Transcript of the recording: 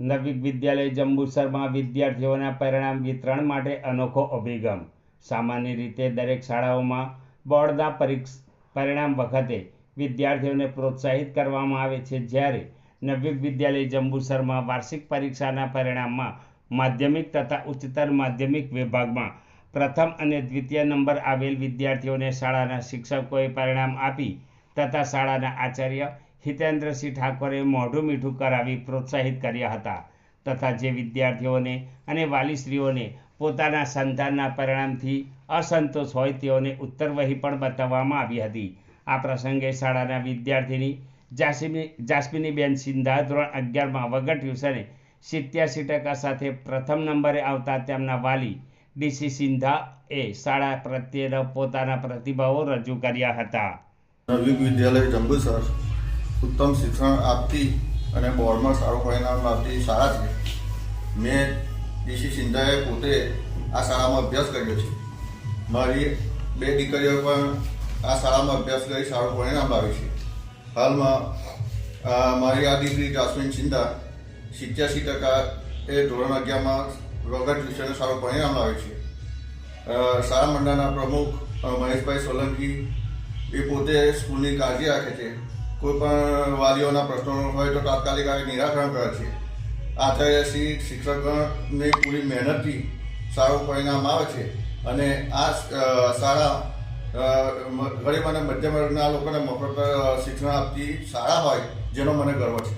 નવી વિદ્યાલય જંબુસરમાં વિદ્યાર્થીઓના પરિણામ વિતરણ માટે અનોખો અભિગમ। સામાન્ય રીતે દરેક શાળાઓમાં બોર્ડના પરિણામ વખતે વિદ્યાર્થીઓને પ્રોત્સાહિત કરવામાં આવે છે, જ્યારે નવી વિદ્યાલય જંબુસરમાં વાર્ષિક પરીક્ષાના પરિણામમાં માધ્યમિક તથા ઉચ્ચતર માધ્યમિક વિભાગમાં પ્રથમ અને દ્વિતીય નંબર આવેલ વિદ્યાર્થીઓને શાળાના શિક્ષકોએ પરિણામ આપી તથા શાળાના આચાર્ય હિતેન્દ્રસિંહ ઠાકોરે મોઢું મીઠું કરાવી પ્રોત્સાહિત કર્યા હતા તથા જે વિદ્યાર્થીઓને અને વાલીશ્રીઓને પોતાના સંતાનના પરિણામથી અસંતોષ હોય તેઓને ઉત્તરવહી પણ બતાવવામાં આવી હતી। આ પ્રસંગે શાળાના વિદ્યાર્થીની જાસ્મીનીબેન સિંધા ધોરણ 11માં વગર ટ્યુશને 87% સાથે પ્રથમ નંબરે આવતા તેમના વાલી ડીસી સિંધાએ શાળા પ્રત્યેના પોતાના પ્રતિભાવો રજૂ કર્યા હતા। નવી વિદ્યાલય જંબુસર ઉત્તમ શિક્ષણ આપતી અને બોર્ડમાં સારું પરિણામ આપતી શાળા છે। મેં ડીસી સિંધાએ પોતે આ શાળામાં અભ્યાસ કર્યો છે। મારી 2 દીકરીઓ પણ આ શાળામાં અભ્યાસ કરી સારું પરિણામ લાવી છે। હાલમાં મારી આ દીકરી જાસ્મીન સિંધા 87% એ ધોરણ 11માં વગર ટ્યુશને સારું પરિણામ લાવે છે। શાળા મંડળના પ્રમુખ મહેશભાઈ સોલંકી એ પોતે સ્કૂલની કાળજી રાખે છે। કોઈ પણ વાલીઓના પ્રશ્નો હોય તો તાત્કાલિક નિરાકરણ કરે છે। આચાર્યશ્રી શિક્ષકોની પૂરી મહેનતથી સારું પરિણામ આવે છે અને આ શાળા ગરીબ અને મધ્યમ વર્ગના લોકોને મફત શિક્ષણ આપતી શાળા હોય જેનો મને ગર્વ છે।